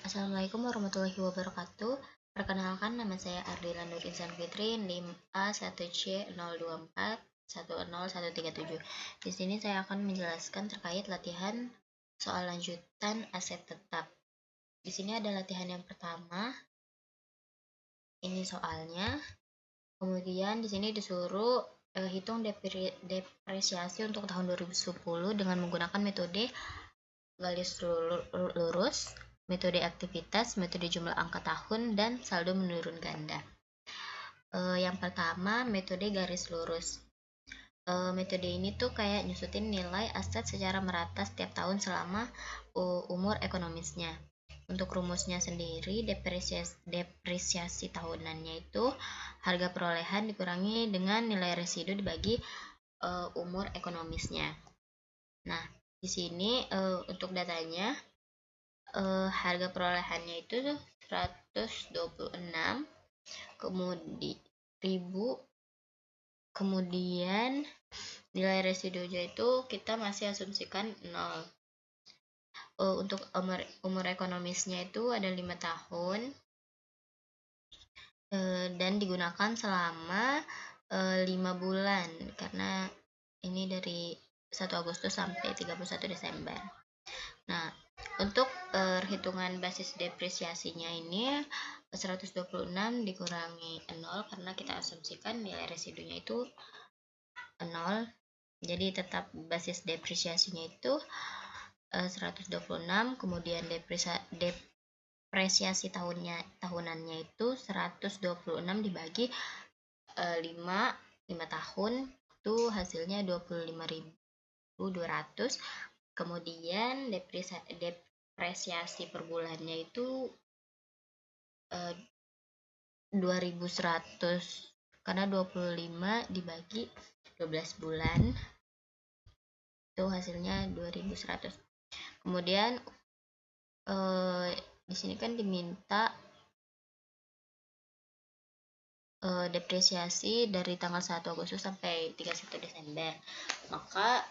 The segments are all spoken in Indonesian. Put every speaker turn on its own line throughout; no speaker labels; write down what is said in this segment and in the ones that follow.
Assalamualaikum warahmatullahi wabarakatuh. Perkenalkan, nama saya Ardila Nur Insan Fitri, NIM A1C024101137. Di sini saya akan menjelaskan terkait latihan soal lanjutan aset tetap. Di sini ada latihan yang pertama. Ini soalnya. Kemudian di sini disuruh hitung depresiasi untuk tahun 2010 dengan menggunakan metode garis lurus, metode aktivitas, metode jumlah angka tahun, dan saldo menurun ganda. Yang pertama, metode garis lurus. Metode ini tuh kayak nyusutin nilai aset secara merata setiap tahun selama umur ekonomisnya. Untuk rumusnya sendiri, depresiasi tahunannya itu harga perolehan dikurangi dengan nilai residu dibagi umur ekonomisnya. Nah, di sini untuk datanya harga perolehannya itu 126 kemudian nilai residunya itu kita masih asumsikan 0. Untuk umur ekonomisnya itu ada 5 tahun dan digunakan selama 5 bulan karena ini dari 1 Agustus sampai 31 Desember. Nah, untuk perhitungan basis depresiasinya ini 126 dikurangi 0 karena kita asumsikan nilai residunya itu 0. Jadi tetap basis depresiasinya itu 126, kemudian depresiasi tahunannya itu 126 dibagi 5 tahun itu hasilnya 25.200. Kemudian depresiasi per bulannya itu 2.100 karena 25 dibagi 12 bulan itu hasilnya 2.100. Kemudian di sini kan diminta depresiasi dari tanggal 1 Agustus sampai 31 Desember. Maka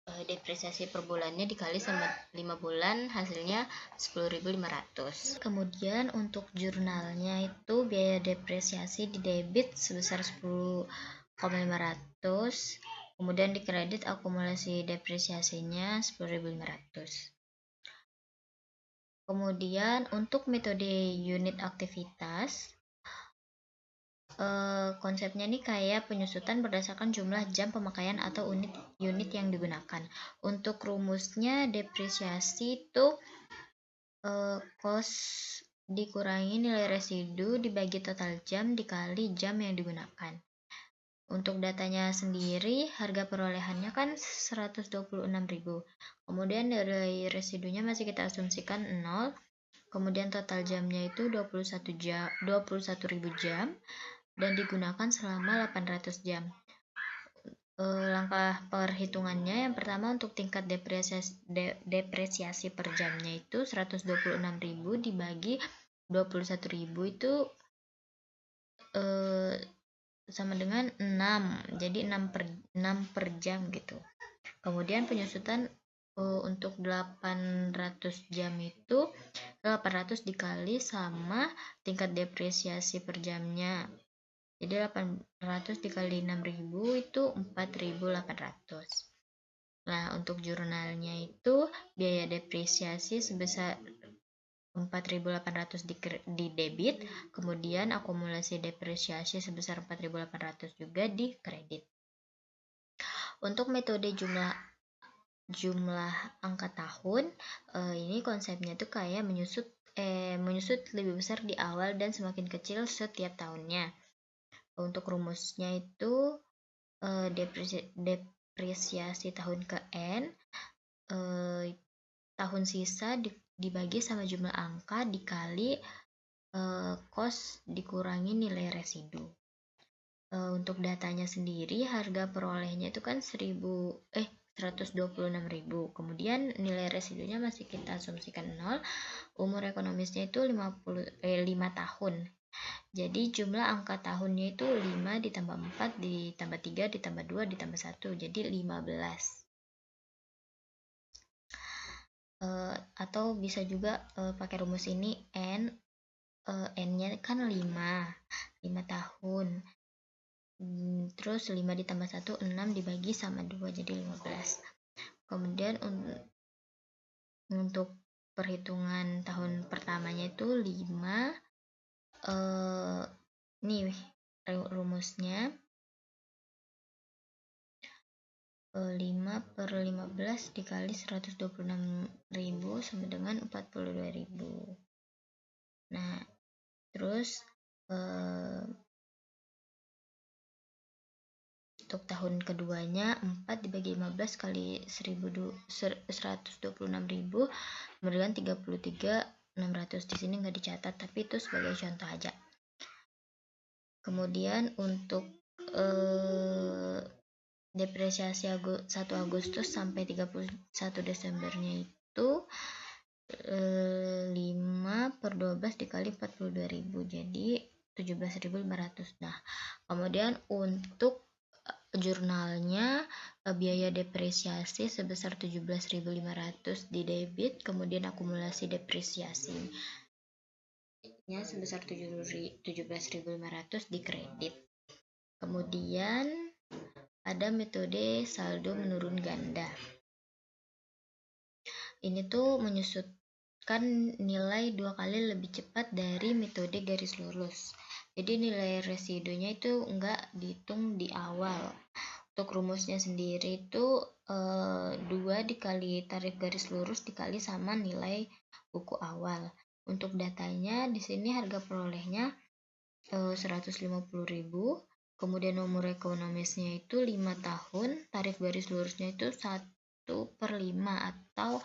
depresiasi per bulannya dikali sama 5 bulan hasilnya 10.500. Kemudian untuk jurnalnya itu biaya depresiasi di debit sebesar 10.500, kemudian di kredit akumulasi depresiasinya 10.500. Kemudian untuk metode unit aktivitas, konsepnya ini kayak penyusutan berdasarkan jumlah jam pemakaian atau unit yang digunakan. Untuk rumusnya depresiasi itu kos dikurangi nilai residu dibagi total jam dikali jam yang digunakan. Untuk datanya sendiri harga perolehannya kan 126.000. Kemudian dari residunya masih kita asumsikan 0. Kemudian total jamnya itu 21.000 jam dan digunakan selama 800 jam. Langkah perhitungannya yang pertama untuk tingkat depresiasi per jamnya itu 126.000 dibagi 21.000 itu sama dengan 6. Jadi 6 per jam gitu. Kemudian penyusutan untuk 800 jam itu 800 dikali sama tingkat depresiasi per jamnya. Jadi 800 dikali 6.000 itu 4.800. Nah, untuk jurnalnya itu biaya depresiasi sebesar 4.800 di debit, kemudian akumulasi depresiasi sebesar 4.800 juga di kredit. Untuk metode jumlah angka tahun, ini konsepnya tuh kayak menyusut lebih besar di awal dan semakin kecil setiap tahunnya. Untuk rumusnya itu depresiasi tahun ke N, tahun sisa dibagi sama jumlah angka dikali kos dikurangi nilai residu. Untuk datanya sendiri harga perolehnya itu kan 126.000. Kemudian nilai residunya masih kita asumsikan 0. Umur ekonomisnya itu 5 tahun. Jadi jumlah angka tahunnya itu 5 ditambah 4 ditambah 3 ditambah 2 ditambah 1. Jadi 15. atau bisa juga pakai rumus ini N-nya kan 5 tahun. Terus 5 ditambah 1, 6 dibagi sama 2 jadi 15. Kemudian untuk perhitungan tahun pertamanya itu 5 nih rumusnya 5/15 dikali 126.000 sama dengan 42.000. Nah, terus untuk tahun keduanya 4 dibagi 15 kali 126.000 sama dengan 33.600. Di sini nggak dicatat, tapi itu sebagai contoh aja. Kemudian untuk depresiasi 1 Agustus sampai 31 Desembernya itu 5/12 dikali 42.000 jadi 17.500. Nah, kemudian untuk jurnalnya biaya depresiasi sebesar 17.500 di debit, kemudian akumulasi depresiasi nya sebesar 17.500 di kredit. Kemudian ada metode saldo menurun ganda. Ini tuh menyusutkan nilai 2 kali lebih cepat dari metode garis lurus. Jadi nilai residunya itu enggak dihitung di awal. Untuk rumusnya sendiri itu 2 dikali tarif garis lurus dikali sama nilai buku awal. Untuk datanya di sini harga perolehnya 150.000. Kemudian umur ekonomisnya itu 5 tahun, tarif garis lurusnya itu 1/5 atau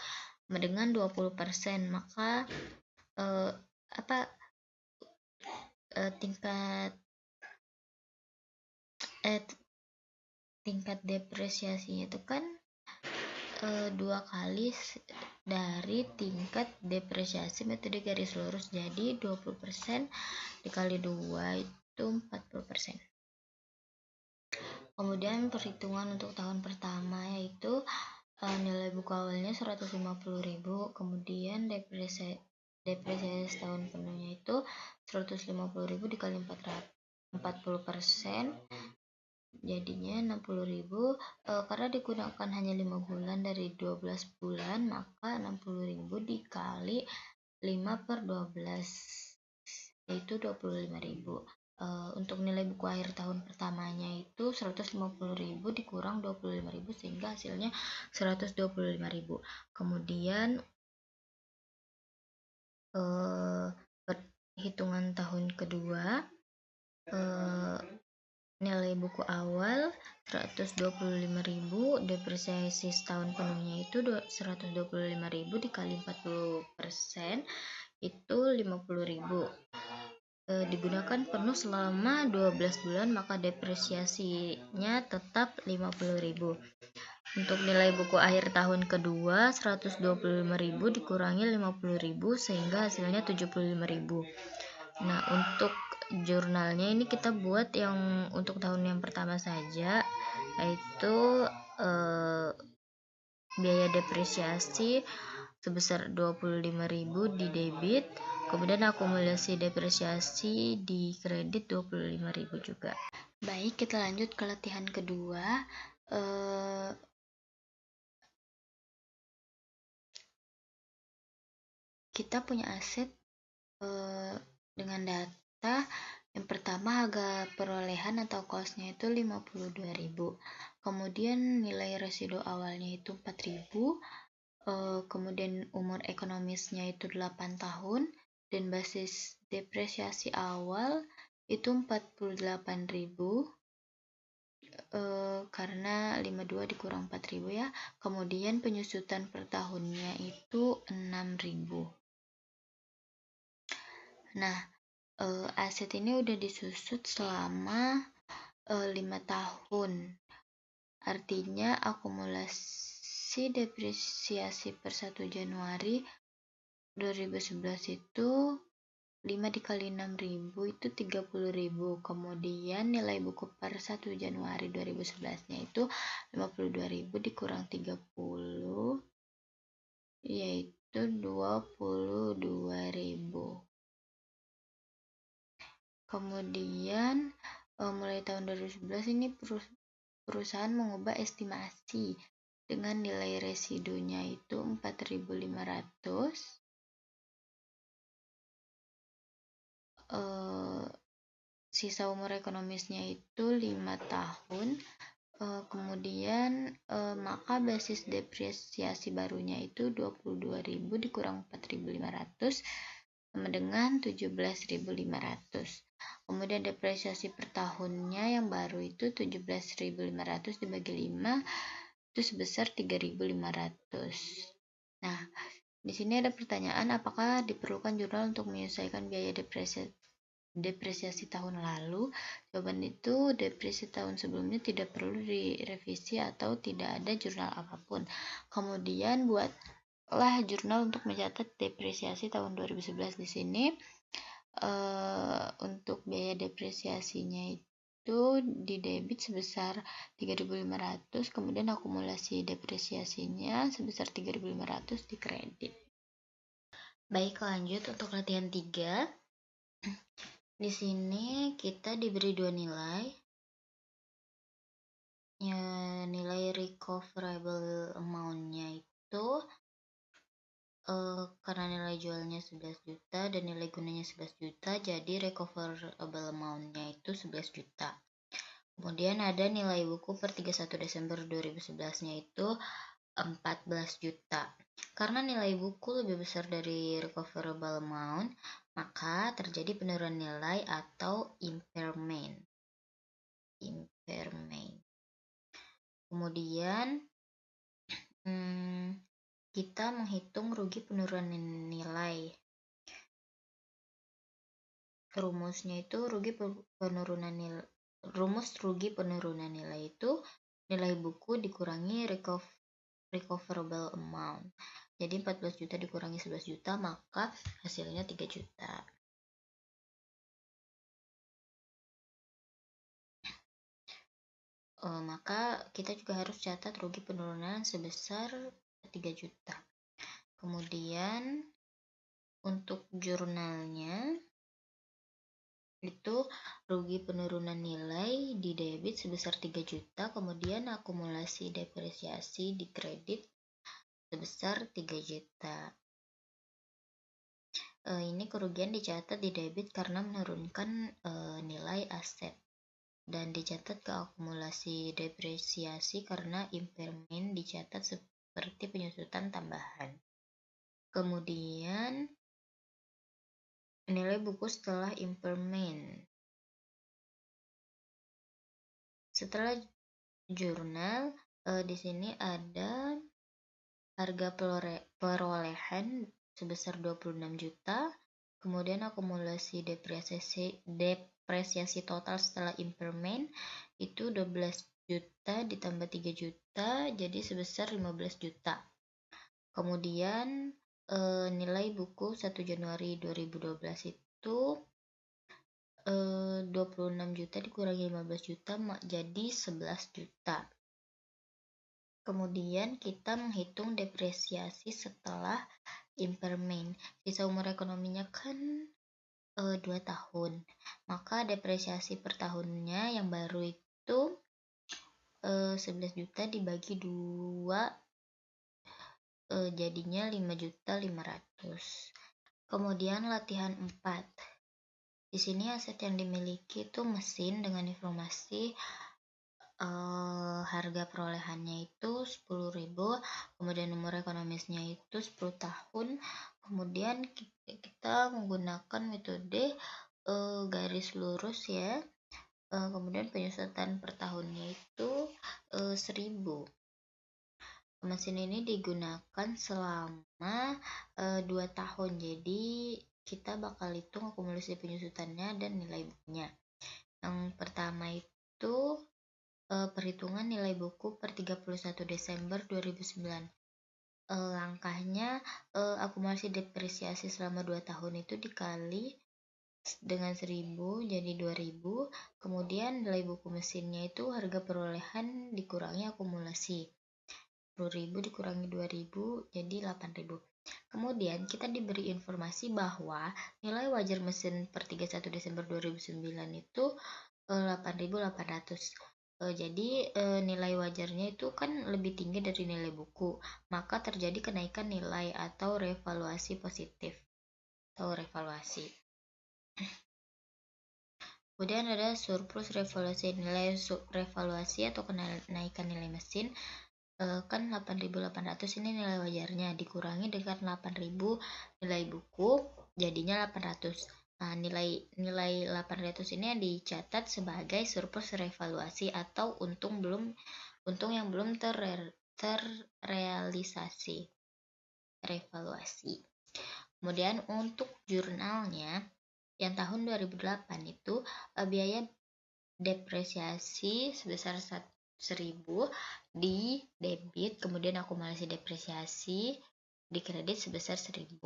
dengan 20%. Maka tingkat depresiasinya itu kan 2 kali dari tingkat depresiasi metode garis lurus, jadi 20% dikali 2 itu 40%. Kemudian perhitungan untuk tahun pertama yaitu nilai buku awalnya 150.000, kemudian depresiasi tahun penuhnya itu 150.000 dikali 40%, jadinya 60.000. Karena digunakan hanya 5 bulan dari 12 bulan, maka 60.000 dikali 5/12 yaitu 25.000. Untuk nilai buku akhir tahun pertamanya itu 150.000 dikurang 25.000 sehingga hasilnya 125.000. Kemudian perhitungan tahun kedua, nilai buku awal 125.000, depresiasi setahun penuhnya itu 125.000 dikali 40% itu 50.000. Digunakan penuh selama 12 bulan, maka depresiasinya tetap 50.000. Untuk nilai buku akhir tahun kedua 125.000 dikurangi 50.000 sehingga hasilnya 75.000. Nah, untuk jurnalnya ini kita buat yang untuk tahun yang pertama saja, yaitu biaya depresiasi sebesar 25.000 di debit, kemudian akumulasi depresiasi di kredit 25.000 juga. Baik, kita lanjut ke latihan kedua. Kita punya aset dengan data yang pertama harga perolehan atau costnya itu 52.000, kemudian nilai residu awalnya itu 4.000, kemudian umur ekonomisnya itu 8 tahun dan basis depresiasi awal itu 48.000 karena 52 dikurang 4.000 ya. Kemudian penyusutan per tahunnya itu 6.000. Nah, aset ini udah disusut selama 5 tahun. Artinya akumulasi depresiasi per 1 Januari 2011 itu 5 dikali 6.000 itu 30.000. Kemudian nilai buku per 1 Januari 2011 nya itu 52.000 dikurang 30 yaitu 22.000. Kemudian mulai tahun 2011 ini perusahaan mengubah estimasi dengan nilai residunya itu 4.500, sisa umur ekonomisnya itu 5 tahun. Kemudian maka basis depresiasi barunya itu 22.000 dikurang 4.500 sama dengan 17.500. Kemudian depresiasi per tahunnya yang baru itu 17.500 dibagi 5 itu sebesar 3.500. Nah, di sini ada pertanyaan, apakah diperlukan jurnal untuk menyelesaikan biaya depresiasi tahun lalu? Jawaban itu depresiasi tahun sebelumnya tidak perlu direvisi atau tidak ada jurnal apapun. Kemudian buatlah jurnal untuk mencatat depresiasi tahun 2011. Di sini untuk biaya depresiasinya itu di debit sebesar 3.500, kemudian akumulasi depresiasinya sebesar 3.500 di kredit. Baik, lanjut untuk latihan 3. Di sini kita diberi 2 nilai. Nilai recoverable amount-nya itu karena nilai jualnya 11 juta dan nilai gunanya 11 juta, jadi recoverable amount-nya itu 11 juta. Kemudian ada nilai buku per 31 Desember 2011-nya itu 14 juta. Karena nilai buku lebih besar dari recoverable amount, maka terjadi penurunan nilai atau impairment. Kemudian kita menghitung rugi penurunan nilai. Rumusnya itu rumus rugi penurunan nilai itu nilai buku dikurangi recoverable amount. Jadi 14 juta dikurangi 11 juta, maka hasilnya 3 juta. Maka kita juga harus catat rugi penurunan sebesar 3 juta. Kemudian untuk jurnalnya itu rugi penurunan nilai di debit sebesar 3 juta, kemudian akumulasi depresiasi di kredit sebesar 3 juta. Ini kerugian dicatat di debit karena menurunkan nilai aset, dan dicatat ke akumulasi depresiasi karena impairment dicatat seperti penyusutan tambahan. Kemudian nilai buku setelah impairment. Setelah jurnal, di sini ada harga perolehan sebesar 26 juta, kemudian akumulasi depresiasi total setelah impairment itu 12 juta ditambah 3 juta, jadi sebesar 15 juta. Kemudian nilai buku 1 Januari 2012 itu 26 juta dikurangi 15 juta jadi 11 juta. Kemudian kita menghitung depresiasi setelah impairment. Sisa umur ekonominya kan 2 tahun. Maka depresiasi per tahunnya yang baru itu 11 juta dibagi 2 jadinya 5.500.000. Kemudian latihan 4. Di sini aset yang dimiliki itu mesin dengan informasi harga perolehannya itu 10.000, kemudian umur ekonomisnya itu 10 tahun. Kemudian kita menggunakan metode garis lurus ya. Kemudian penyusutan per tahunnya itu 1.000. Mesin ini digunakan selama 2 tahun, jadi kita bakal hitung akumulasi penyusutannya dan nilai bukunya. Yang pertama itu perhitungan nilai buku per 31 Desember 2009. Langkahnya akumulasi depresiasi selama 2 tahun itu dikali dengan 1.000 jadi 2.000. Kemudian nilai buku mesinnya itu harga perolehan dikurangi akumulasi. 10.000 dikurangi 2.000 jadi 8.000. Kemudian kita diberi informasi bahwa nilai wajar mesin per 31 Desember 2009 itu 8.800. Jadi nilai wajarnya itu kan lebih tinggi dari nilai buku, maka terjadi kenaikan nilai atau revaluasi positif atau revaluasi. Kemudian ada surplus revaluasi, nilai revaluasi atau kenaikan nilai mesin. Kan 8.800 ini nilai wajarnya, dikurangi dengan 8.000 nilai buku, jadinya 800. Nah, nilai 800 ini yang dicatat sebagai surplus revaluasi atau untung yang belum terrealisasi revaluasi. Kemudian untuk jurnalnya yang tahun 2008 itu biaya depresiasi sebesar 1.000 di debit, kemudian akumulasi depresiasi di kredit sebesar 1.000,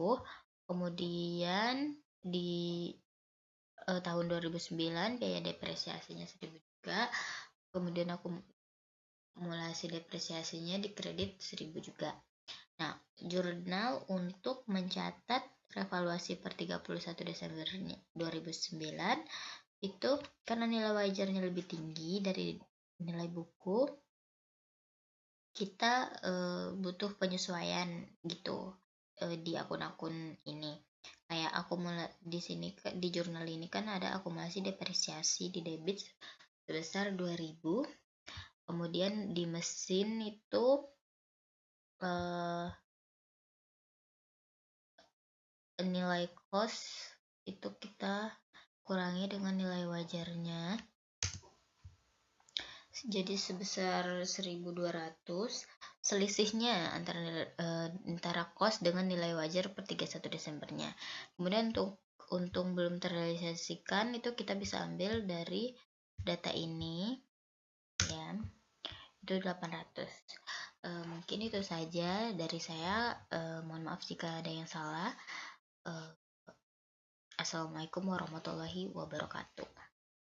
kemudian di tahun 2009 biaya depresiasinya 1.000 juga, kemudian akumulasi depresiasinya di kredit 1.000 juga. Nah, jurnal untuk mencatat revaluasi per 31 Desember 2009 itu karena nilai wajarnya lebih tinggi dari nilai buku, kita butuh penyesuaian gitu di akun-akun ini. Kayak di sini di jurnal ini kan ada akumulasi depresiasi di debit sebesar 2.000. Kemudian di mesin itu nilai cost itu kita kurangi dengan nilai wajarnya, jadi sebesar 1.200. Selisihnya antara cost dengan nilai wajar per 31 Desembernya. Kemudian untuk untung belum terrealisasikan itu kita bisa ambil dari data ini ya, itu 800. Mungkin itu saja dari saya. Mohon maaf jika ada yang salah. Assalamualaikum warahmatullahi wabarakatuh.